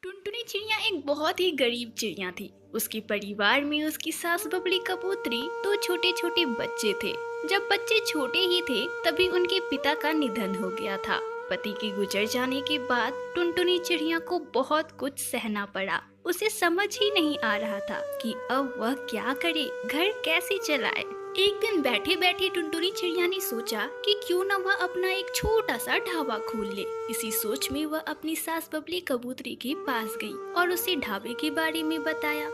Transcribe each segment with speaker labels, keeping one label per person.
Speaker 1: टुनटुनी चिड़िया एक बहुत ही गरीब चिड़िया थी। उसके परिवार में उसकी सास बबली कबूतरी, दो छोटे छोटे बच्चे थे। जब बच्चे छोटे ही थे तभी उनके पिता का निधन हो गया था। पति के गुजर जाने के बाद टुनटुनी चिड़िया को बहुत कुछ सहना पड़ा। उसे समझ ही नहीं आ रहा था कि अब वह क्या करे, घर कैसे चलाए। एक दिन बैठे बैठे टुनटुनी चिड़िया ने सोचा कि क्यों न वह अपना एक छोटा सा ढाबा खोल ले। इसी सोच में वह अपनी सास बबली कबूतरी के पास गई और उसे ढाबे के बारे में बताया।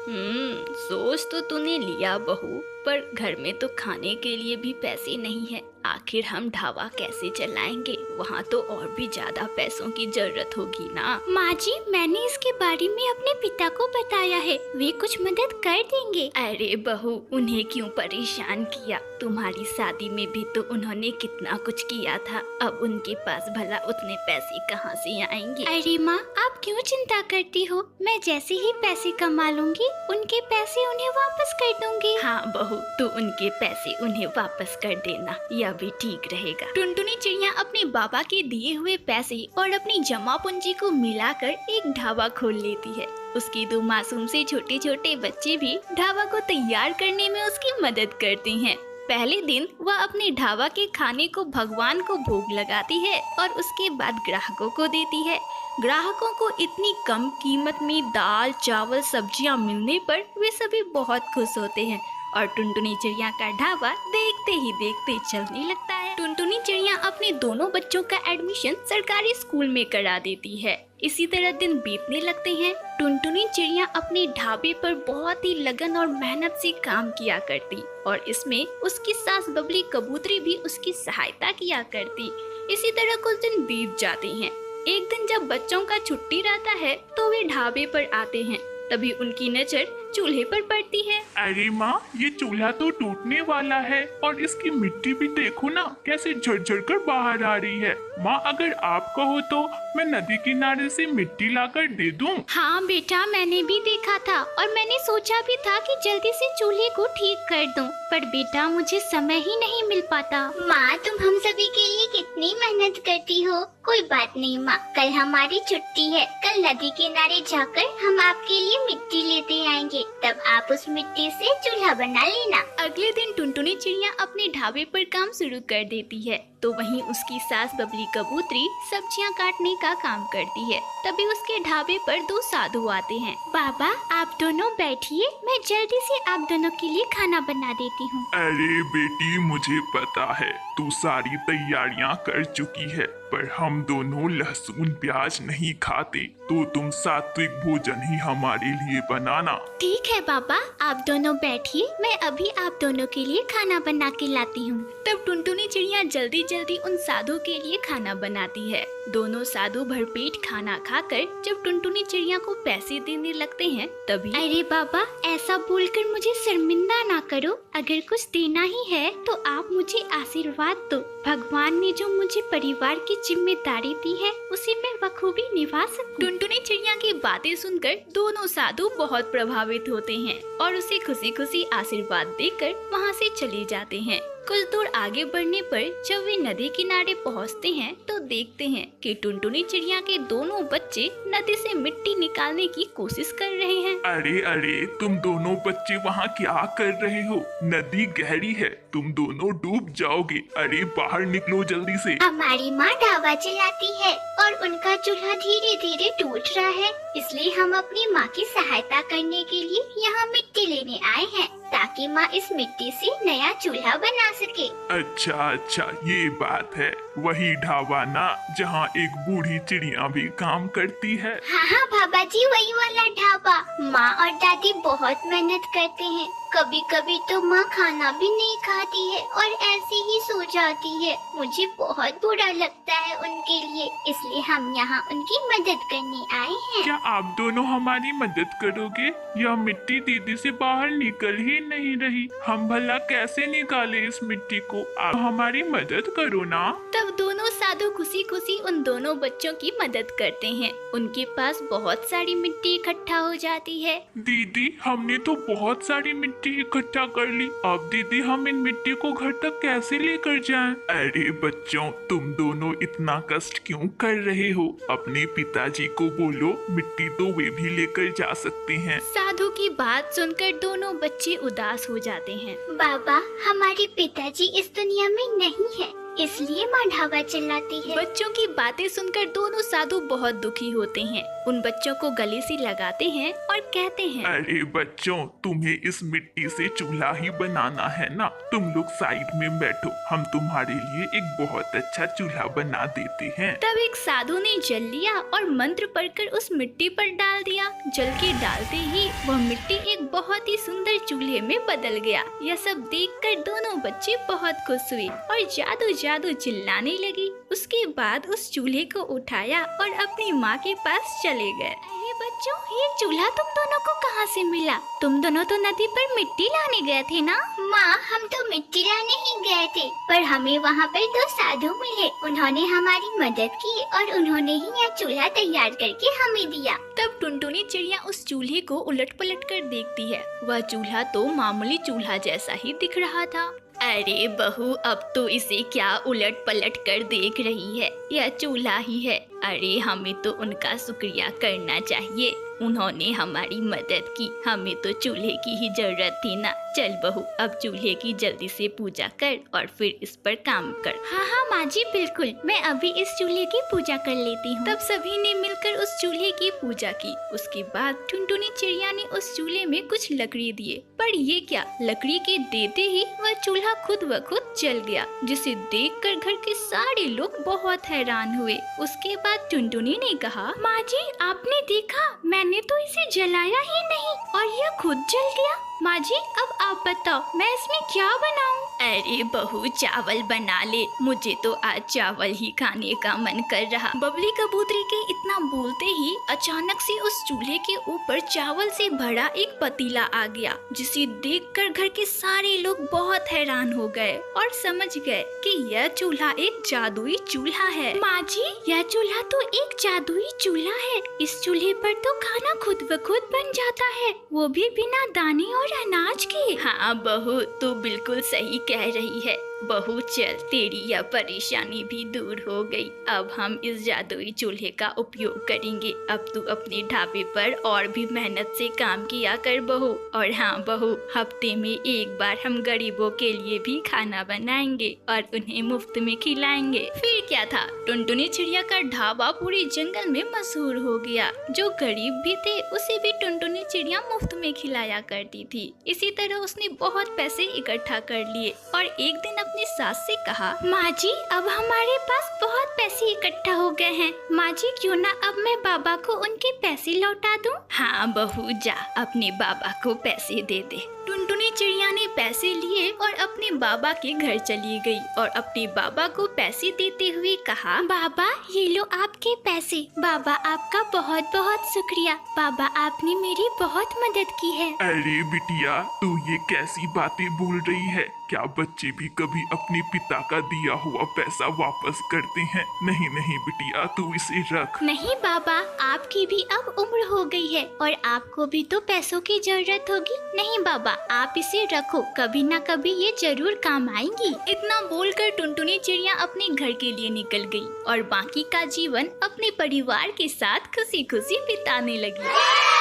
Speaker 1: सोच तो तूने लिया बहू, पर घर में तो खाने के लिए भी पैसे नहीं है। आखिर हम ढाबा कैसे चलाएंगे? वहाँ तो और भी ज्यादा पैसों की जरूरत होगी ना।
Speaker 2: माँ जी, मैंने इसके बारे में अपने पिता को बताया है, वे कुछ मदद कर देंगे।
Speaker 1: अरे बहू, उन्हें क्यों परेशान किया? तुम्हारी शादी में भी तो उन्होंने कितना कुछ किया था। अब उनके पास भला उतने पैसे कहाँ से आएंगे?
Speaker 2: अरे माँ, आप क्यों चिंता करती हो? मैं जैसे ही पैसे कमा लूंगी उनके पैसे उन्हें वापस कर दूंगी।
Speaker 1: हाँ बहू, तू उनके पैसे उन्हें वापस कर देना, यह भी ठीक रहेगा। टुनटुनी चिड़िया अपने बाबा के दिए हुए पैसे और अपनी जमा पूंजी को मिलाकर एक ढाबा खोल लेती है। उसके दो मासूम से छोटे छोटे बच्चे भी ढाबा को तैयार करने में उसकी मदद करते हैं। पहले दिन वह अपने ढाबा के खाने को भगवान को भोग लगाती है और उसके बाद ग्राहकों को देती है। ग्राहकों को इतनी कम कीमत में दाल, चावल, सब्जियां मिलने पर वे सभी बहुत खुश होते हैं और टुनटुनी चिड़िया का ढाबा देखते ही देखते चलने लगता है। टुनटुनी चिड़िया अपने दोनों बच्चों का एडमिशन सरकारी स्कूल में करा देती है। इसी तरह दिन बीतने लगते हैं। टुनटुनी चिड़िया अपने ढाबे पर बहुत ही लगन और मेहनत से काम किया करती और इसमें उसकी सास बबली कबूतरी भी उसकी सहायता किया करती। इसी तरह कुछ दिन बीत जाते हैं। एक दिन जब बच्चों का छुट्टी रहता है तो वे ढाबे पर आते हैं। तभी उनकी नजर चूल्हे पर पड़ती है।
Speaker 3: अरे माँ, ये चूल्हा तो टूटने वाला है और इसकी मिट्टी भी देखो ना कैसे झरझर कर बाहर आ रही है। माँ, अगर आप कहो तो मैं नदी किनारे से मिट्टी लाकर दे दूँ?
Speaker 2: हाँ बेटा, मैंने भी देखा था और मैंने सोचा भी था कि जल्दी से चूल्हे को ठीक कर दूं, पर बेटा मुझे समय ही नहीं मिल पाता।
Speaker 4: माँ, तुम हम सभी के लिए कितनी मेहनत करती हो। कोई बात नहीं माँ, कल हमारी छुट्टी है। कल नदी किनारे जाकर हम आपके लिए मिट्टी लेते आएंगे, तब आप उस मिट्टी से चूल्हा बना लेना।
Speaker 1: अगले दिन टुनटुनी चिड़िया अपने ढाबे पर काम शुरू कर देती है तो वहीं उसकी सास बबली कबूतरी सब्जियां काटने का काम करती है। तभी उसके ढाबे पर दो साधु आते हैं।
Speaker 2: बाबा, आप दोनों बैठिए, मैं जल्दी से आप दोनों के लिए खाना बना देती हूँ।
Speaker 3: अरे बेटी, मुझे पता है तू सारी तैयारियां कर चुकी है, पर हम दोनों लहसुन प्याज नहीं खाते, तो तुम सात्विक भोजन ही हमारे लिए बनाना।
Speaker 2: ठीक है बाबा, आप दोनों बैठिए, मैं अभी आप दोनों के लिए खाना बना के लाती हूँ।
Speaker 1: तब टुनटुनी चिड़िया जल्दी जल्दी उन साधु के लिए खाना बनाती है। दोनों साधु भरपेट खाना खाकर जब टुनटुनी चिड़िया को पैसे देने लगते हैं तभी।
Speaker 2: अरे बाबा, ऐसा बोलकर मुझे शर्मिंदा ना करो। अगर कुछ देना ही है तो आप मुझे आशीर्वाद दो। भगवान ने जो मुझे परिवार की जिम्मेदारी दी है उसे मैं बखूबी निभा सकूं।
Speaker 1: टुनटुनी चिड़िया की बातें सुनकर दोनों साधु बहुत प्रभावित होते हैं और उसे खुशी खुशी आशीर्वाद देकर वहाँ से चले जाते हैं। कुछ दूर आगे बढ़ने पर जब वे नदी किनारे पहुँचते हैं तो देखते हैं कि टुनटुनी चिड़िया के दोनों बच्चे नदी से मिट्टी निकालने की कोशिश कर रहे हैं।
Speaker 3: अरे अरे, तुम दोनों बच्चे वहाँ क्या कर रहे हो? नदी गहरी है, तुम दोनों डूब जाओगे। अरे बाहर निकलो जल्दी से।
Speaker 4: हमारी माँ ढाबा चलाती है और उनका चूल्हा धीरे धीरे टूट रहा है, इसलिए हम अपनी माँ की सहायता करने के लिए यहाँ मिट्टी लेने आए हैं, ताकि माँ इस मिट्टी से नया चूल्हा बना सके।
Speaker 3: अच्छा अच्छा, ये बात है। वही ढाबा ना जहाँ एक बूढ़ी चिड़िया भी काम करती है?
Speaker 4: हाँ हाँ बाबा जी, वही वाला ढाबा। माँ और दादी बहुत मेहनत करते हैं। कभी कभी तो माँ खाना भी नहीं खाती है और ऐसे ही सो जाती है। मुझे बहुत बुरा लगता है उनके लिए, इसलिए हम यहाँ उनकी मदद करने आए हैं।
Speaker 3: क्या आप दोनों हमारी मदद करोगे? यह मिट्टी दीदी से बाहर निकल ही नहीं रही। हम भला कैसे निकाले इस मिट्टी को? आप हमारी मदद करो ना।
Speaker 1: तब दोनों साधु खुशी खुशी उन दोनों बच्चों की मदद करते हैं। उनके पास बहुत सारी मिट्टी इकट्ठा हो जाती है।
Speaker 3: दीदी, हमने तो बहुत सारी मिट्टी इकट्ठा कर ली। अब दीदी, हम इन मिट्टी को घर तक कैसे लेकर जाएं? अरे बच्चों, तुम दोनों इतना कष्ट क्यों कर रहे हो? अपने पिताजी को बोलो, मिट्टी तो वे भी लेकर जा सकते हैं।
Speaker 1: साधु की बात सुनकर दोनों बच्चे उदास हो जाते हैं।
Speaker 4: बाबा, हमारे पिताजी इस दुनिया में नहीं है, इसलिए माँ ढाबा चलाती है।
Speaker 1: बच्चों की बातें सुनकर दोनों साधु बहुत दुखी होते हैं। उन बच्चों को गले से लगाते हैं और कहते हैं,
Speaker 3: अरे बच्चों, तुम्हें इस मिट्टी से चूल्हा ही बनाना है ना? तुम लोग साइड में बैठो, हम तुम्हारे लिए एक बहुत अच्छा चूल्हा बना देते हैं।
Speaker 1: तब एक साधु ने जल लिया और मंत्र पढ़कर उस मिट्टी पर डाल दिया। जल के डालते ही वह मिट्टी एक बहुत ही सुंदर चूल्हे में बदल गया। यह सब देखकर दोनों बच्चे बहुत खुश हुए और जादू जादू चिल्लाने लगी। उसके बाद उस चूल्हे को उठाया और अपनी माँ के पास चले गए।
Speaker 2: अरे बच्चों, ये चूल्हा तुम दोनों को कहाँ से मिला? तुम दोनों तो नदी पर मिट्टी लाने गए थे ना?
Speaker 4: माँ, हम तो मिट्टी लाने ही गए थे, पर हमें वहाँ पर 2 साधु मिले। उन्होंने हमारी मदद की और उन्होंने ही यह चूल्हा तैयार करके हमें दिया।
Speaker 1: तब टुनटुनी चिड़िया उस चूल्हे को उलट पलट कर देखती है। वह चूल्हा तो मामूली चूल्हा जैसा ही दिख रहा था। अरे बहू, अब तो इसे क्या उलट पलट कर देख रही है? यह चूल्हा ही है। अरे हमें तो उनका शुक्रिया करना चाहिए, उन्होंने हमारी मदद की। हमें तो चूल्हे की ही जरूरत थी ना। चल बहू, अब चूल्हे की जल्दी से पूजा कर और फिर इस पर काम कर।
Speaker 2: हाँ हाँ माँ जी, बिल्कुल, मैं अभी इस चूल्हे की पूजा कर लेती हूँ।
Speaker 1: तब सभी ने मिलकर उस चूल्हे की पूजा की। उसके बाद टुनटुनी चिड़िया ने उस चूल्हे में कुछ लकड़ी दिए, पर ये क्या, लकड़ी के देते ही वह चूल्हा खुद ब खुद जल गया, जिसे देखकर घर के सारे लोग बहुत हैरान हुए। उसके बाद टुनटुनी ने कहा,
Speaker 2: माँ जी, आपने देखा, मैंने तो इसे जलाया ही नहीं और यह खुद जल गया। माँ जी, अब आप बताओ, मैं इसमें क्या बनाऊं?
Speaker 1: अरे बहू, चावल बना ले, मुझे तो आज चावल ही खाने का मन कर रहा। बबली कबूतरी के इतना बोलते ही अचानक से उस चूल्हे के ऊपर चावल से भरा एक पतीला आ गया, जिसे देखकर घर के सारे लोग बहुत हैरान हो गए और समझ गए कि यह चूल्हा एक जादुई चूल्हा है।
Speaker 2: माँ जी, यह चूल्हा तो एक जादुई चूल्हा है। इस चूल्हे पर तो खाना खुद ब खुद बन जाता है, वो भी बिना दाने और अनाज के।
Speaker 1: हाँ बहू, तू बिल्कुल सही कह रही है। बहू चल, तेरी यह परेशानी भी दूर हो गई। अब हम इस जादुई चूल्हे का उपयोग करेंगे। अब तू अपने ढाबे पर और भी मेहनत से काम किया कर बहू। और हाँ बहू, हफ्ते में एक बार हम गरीबों के लिए भी खाना बनाएंगे और उन्हें मुफ्त में खिलाएंगे। फिर क्या था, टुनटुनी चिड़िया का ढाबा पूरे जंगल में मशहूर हो गया। जो गरीब भी थे उसे भी टुनटुनी चिड़िया मुफ्त में खिलाया करती थी। इसी तरह उसने बहुत पैसे इकट्ठा कर लिए और एक दिन अपनी सास से कहा,
Speaker 2: माँ जी, अब हमारे पास बहुत पैसे इकट्ठा हो गए हैं। माँ जी, क्यों ना अब मैं बाबा को उनके पैसे लौटा दूं?
Speaker 1: हाँ बहू, जा अपने बाबा को पैसे दे दे। टुनटुनी चिड़िया ने पैसे लिए और अपने बाबा के घर चली गई और अपने बाबा को पैसे देते हुए कहा,
Speaker 2: बाबा, ये लो आपके पैसे। बाबा, आपका बहुत बहुत शुक्रिया। बाबा, आपने मेरी बहुत मदद की है।
Speaker 3: अरे बिटिया, तू ये कैसी बातें बोल रही है? क्या बच्चे भी कभी अपने पिता का दिया हुआ पैसा वापस करते हैं? नहीं नहीं बिटिया, तू इसे रख।
Speaker 2: नहीं बाबा, आपकी भी अब उम्र हो गई है और आपको भी तो पैसों की जरूरत होगी। नहीं बाबा, आप इसे रखो, कभी ना कभी ये जरूर काम आएंगी।
Speaker 1: इतना बोलकर टुनटुनी चिड़िया अपने घर के लिए निकल गई और बाकी का जीवन अपने परिवार के साथ खुशी खुशी बिताने लगी।